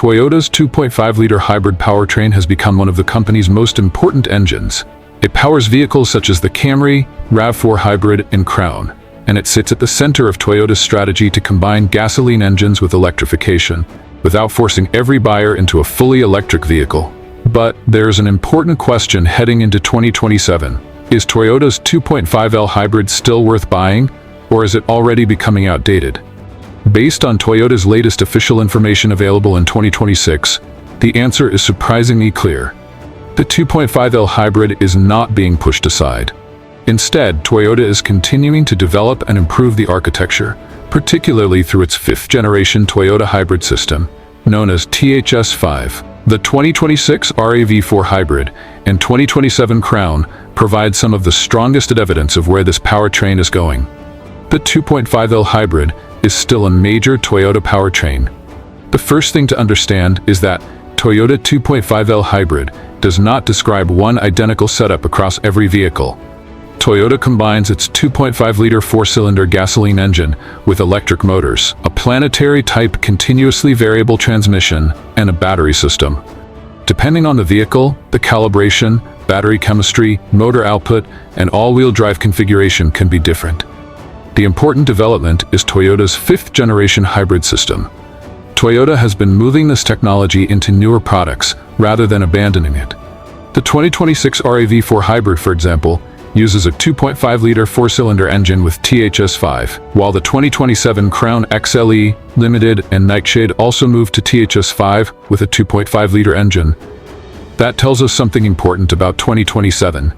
Toyota's 2.5-liter hybrid powertrain has become one of the company's most important engines. It powers vehicles such as the Camry, RAV4 Hybrid, and Crown, and it sits at the center of Toyota's strategy to combine gasoline engines with electrification, without forcing every buyer into a fully electric vehicle. But there's an important question heading into 2027. Is Toyota's 2.5L hybrid still worth buying, or is it already becoming outdated? Based on Toyota's latest official information available in 2026, the answer is surprisingly clear. The 2.5L hybrid is not being pushed aside. Instead, Toyota is continuing to develop and improve the architecture, particularly through its fifth-generation Toyota hybrid system, known as THS5. The 2026 RAV4 Hybrid and 2027 Crown provide some of the strongest evidence of where this powertrain is going. The 2.5L hybrid is still a major Toyota powertrain. The first thing to understand is that Toyota 2.5L hybrid does not describe one identical setup across every vehicle. Toyota combines its 2.5-liter four-cylinder gasoline engine with electric motors, a planetary-type continuously variable transmission, and a battery system. Depending on the vehicle, the calibration, battery chemistry, motor output, and all-wheel drive configuration can be different. The important development is Toyota's fifth-generation hybrid system. Toyota has been moving this technology into newer products rather than abandoning it. The 2026 RAV4 Hybrid, for example, uses a 2.5-liter four-cylinder engine with THS5, while the 2027 Crown XLE, Limited, and Nightshade also moved to THS5 with a 2.5-liter engine. That tells us something important about 2027.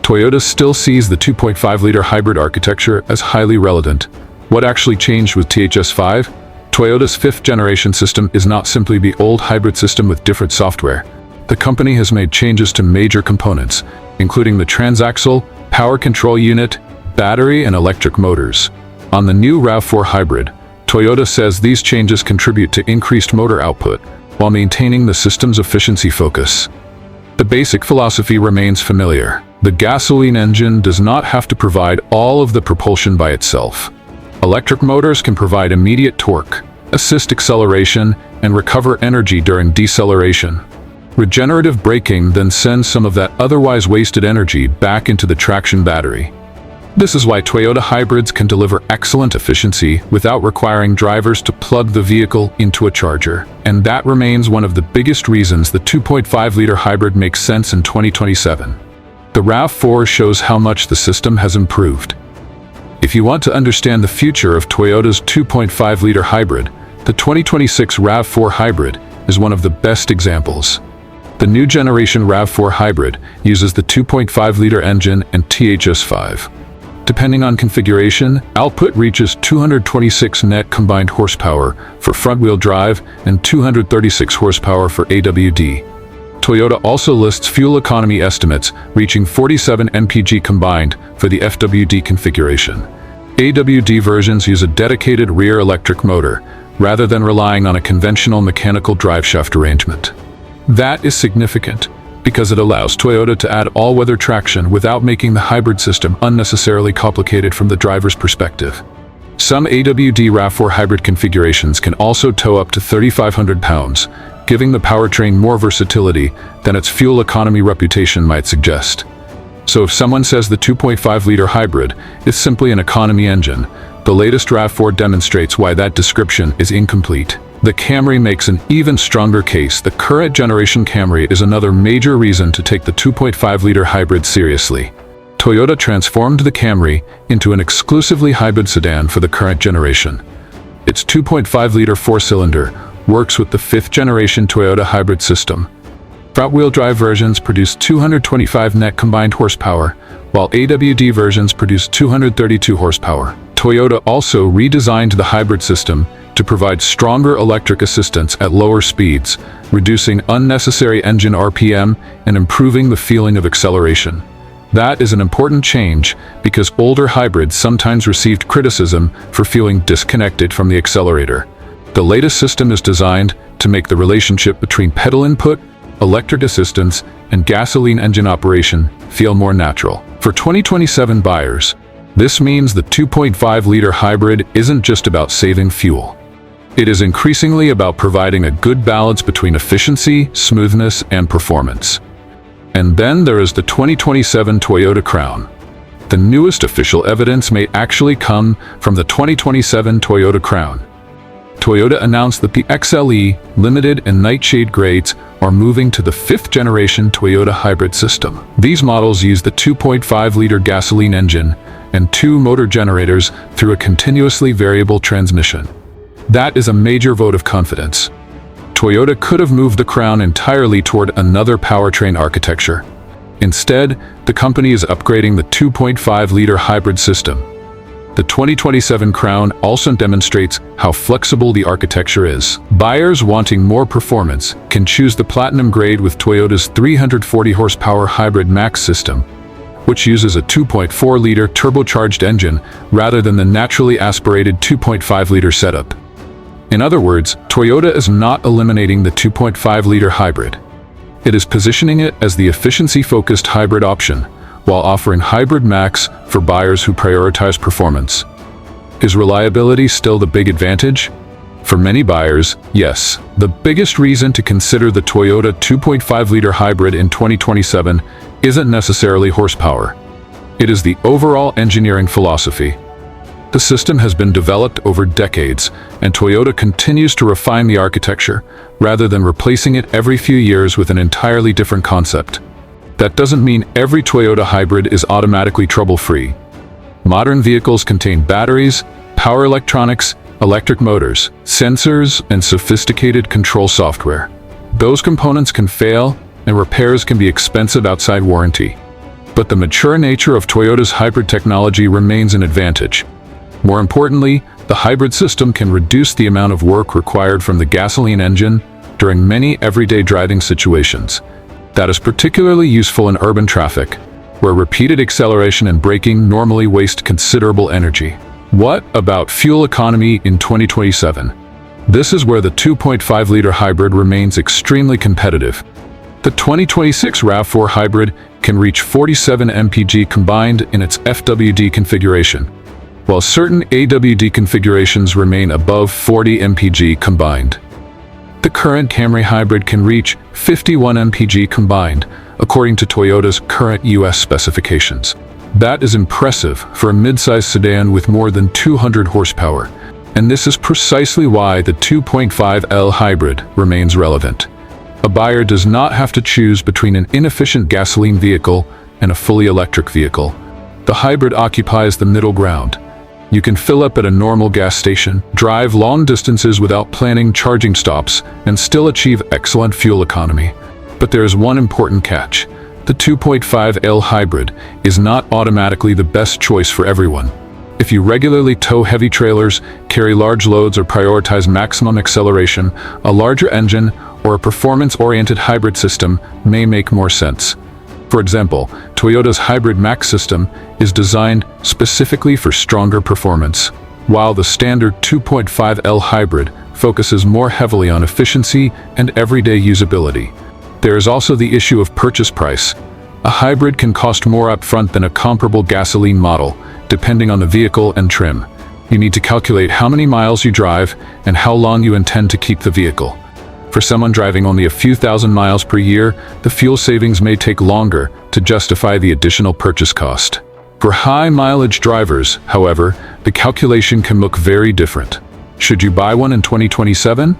Toyota still sees the 2.5-liter hybrid architecture as highly relevant. What actually changed with THS5? Toyota's fifth-generation system is not simply the old hybrid system with different software. The company has made changes to major components, including the transaxle, power control unit, battery, and electric motors. On the new RAV4 Hybrid, Toyota says these changes contribute to increased motor output while maintaining the system's efficiency focus. The basic philosophy remains familiar. The gasoline engine does not have to provide all of the propulsion by itself. Electric motors can provide immediate torque, assist acceleration, and recover energy during deceleration. Regenerative braking then sends some of that otherwise wasted energy back into the traction battery. This is why Toyota hybrids can deliver excellent efficiency without requiring drivers to plug the vehicle into a charger. And that remains one of the biggest reasons the 2.5-liter hybrid makes sense in 2027. The RAV4 shows how much the system has improved. If you want to understand the future of Toyota's 2.5-liter hybrid, the 2026 RAV4 Hybrid is one of the best examples. The new generation RAV4 Hybrid uses the 2.5-liter engine and THS5. Depending on configuration, output reaches 226 net combined horsepower for front-wheel drive and 236 horsepower for AWD. Toyota also lists fuel economy estimates reaching 47 mpg combined for the FWD configuration. AWD versions use a dedicated rear electric motor, rather than relying on a conventional mechanical driveshaft arrangement. That is significant, because it allows Toyota to add all-weather traction without making the hybrid system unnecessarily complicated from the driver's perspective. Some AWD RAV4 hybrid configurations can also tow up to 3,500 pounds, giving the powertrain more versatility than its fuel economy reputation might suggest. So if someone says the 2.5-liter hybrid is simply an economy engine, the latest RAV4 demonstrates why that description is incomplete. The Camry makes an even stronger case. The current generation Camry is another major reason to take the 2.5-liter hybrid seriously. Toyota transformed the Camry into an exclusively hybrid sedan for the current generation. Its 2.5-liter four-cylinder works with the fifth-generation Toyota hybrid system. Front-wheel drive versions produce 225 net combined horsepower, while AWD versions produce 232 horsepower. Toyota also redesigned the hybrid system to provide stronger electric assistance at lower speeds, reducing unnecessary engine RPM and improving the feeling of acceleration. That is an important change because older hybrids sometimes received criticism for feeling disconnected from the accelerator. The latest system is designed to make the relationship between pedal input, electric assistance, and gasoline engine operation feel more natural. For 2027 buyers, this means the 2.5-liter hybrid isn't just about saving fuel. It is increasingly about providing a good balance between efficiency, smoothness, and performance. And then there is the 2027 Toyota Crown. The newest official evidence may actually come from the 2027 Toyota Crown. Toyota announced that the XLE, Limited, and Nightshade grades are moving to the 5th-generation Toyota hybrid system. These models use the 2.5-liter gasoline engine and 2 motor generators through a continuously variable transmission. That is a major vote of confidence. Toyota could have moved the Crown entirely toward another powertrain architecture. Instead, the company is upgrading the 2.5-liter hybrid system. The 2027 Crown also demonstrates how flexible the architecture is. Buyers wanting more performance can choose the Platinum grade with Toyota's 340 horsepower hybrid max system, which uses a 2.4-liter turbocharged engine rather than the naturally aspirated 2.5-liter setup. In other words, Toyota is not eliminating the 2.5-liter hybrid. It is positioning it as the efficiency-focused hybrid option, while offering Hybrid Max for buyers who prioritize performance. Is reliability still the big advantage? For many buyers, yes. The biggest reason to consider the Toyota 2.5-liter hybrid in 2027 isn't necessarily horsepower. It is the overall engineering philosophy. The system has been developed over decades, and Toyota continues to refine the architecture, rather than replacing it every few years with an entirely different concept. That doesn't mean every Toyota hybrid is automatically trouble-free. Modern vehicles contain batteries, power electronics, electric motors, sensors, and sophisticated control software. Those components can fail, and repairs can be expensive outside warranty. But the mature nature of Toyota's hybrid technology remains an advantage. More importantly, the hybrid system can reduce the amount of work required from the gasoline engine during many everyday driving situations. That is particularly useful in urban traffic, where repeated acceleration and braking normally waste considerable energy. What about fuel economy in 2027? This is where the 2.5-liter hybrid remains extremely competitive. The 2026 RAV4 hybrid can reach 47 mpg combined in its FWD configuration, while certain AWD configurations remain above 40 mpg combined. The current Camry hybrid can reach 51 mpg combined, according to Toyota's current US specifications. That is impressive for a mid-size sedan with more than 200 horsepower, and this is precisely why the 2.5L hybrid remains relevant. A buyer does not have to choose between an inefficient gasoline vehicle and a fully electric vehicle. The hybrid occupies the middle ground. You can fill up at a normal gas station, drive long distances without planning charging stops, and still achieve excellent fuel economy. But there is one important catch. The 2.5L hybrid is not automatically the best choice for everyone. If you regularly tow heavy trailers, carry large loads, or prioritize maximum acceleration, a larger engine or a performance-oriented hybrid system may make more sense. For example, Toyota's Hybrid Max system is designed specifically for stronger performance, while the standard 2.5L hybrid focuses more heavily on efficiency and everyday usability. There is also the issue of purchase price. A hybrid can cost more upfront than a comparable gasoline model, depending on the vehicle and trim. You need to calculate how many miles you drive and how long you intend to keep the vehicle. For someone driving only a few thousand miles per year, the fuel savings may take longer to justify the additional purchase cost. For high-mileage drivers, however, the calculation can look very different. Should you buy one in 2027?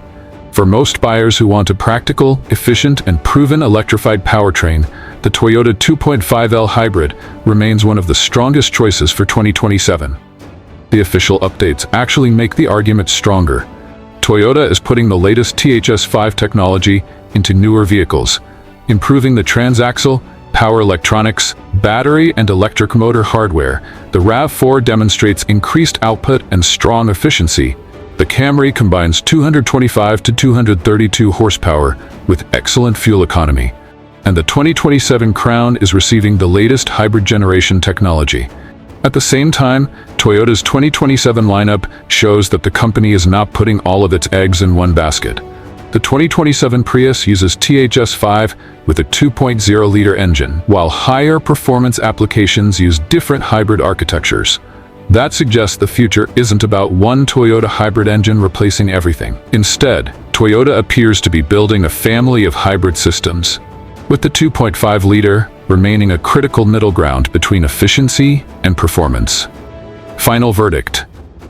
For most buyers who want a practical, efficient, and proven electrified powertrain, the Toyota 2.5L hybrid remains one of the strongest choices for 2027. The official updates actually make the argument stronger. Toyota is putting the latest THS-5 technology into newer vehicles, improving the transaxle, power electronics, battery, and electric motor hardware. The RAV4 demonstrates increased output and strong efficiency. The Camry combines 225 to 232 horsepower with excellent fuel economy. And the 2027 Crown is receiving the latest hybrid generation technology. At the same time, Toyota's 2027 lineup shows that the company is not putting all of its eggs in one basket. The 2027 Prius uses THS-5 with a 2.0-liter engine, while higher performance applications use different hybrid architectures. That suggests the future isn't about one Toyota hybrid engine replacing everything. Instead, Toyota appears to be building a family of hybrid systems, with the 2.5-liter remaining a critical middle ground between efficiency and performance. Final verdict.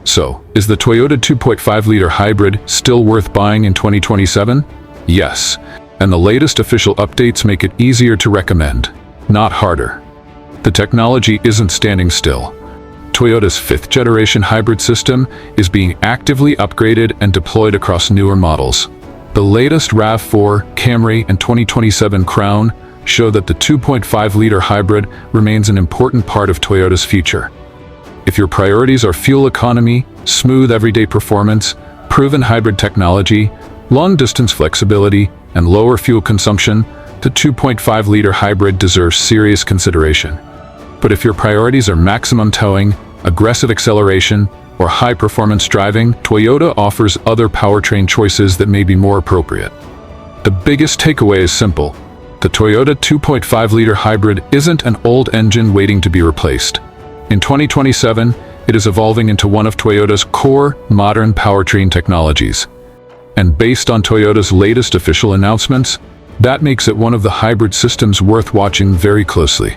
So, is the Toyota 2.5-liter hybrid still worth buying in 2027? Yes, and the latest official updates make it easier to recommend, not harder. The technology isn't standing still. Toyota's 5th-generation hybrid system is being actively upgraded and deployed across newer models. The latest RAV4, Camry, and 2027 Crown show that the 2.5-liter hybrid remains an important part of Toyota's future. If your priorities are fuel economy, smooth everyday performance, proven hybrid technology, long-distance flexibility, and lower fuel consumption, the 2.5-liter hybrid deserves serious consideration. But if your priorities are maximum towing, aggressive acceleration, or high-performance driving, Toyota offers other powertrain choices that may be more appropriate. The biggest takeaway is simple. The Toyota 2.5-liter hybrid isn't an old engine waiting to be replaced. In 2027, it is evolving into one of Toyota's core, modern powertrain technologies. And based on Toyota's latest official announcements, that makes it one of the hybrid systems worth watching very closely.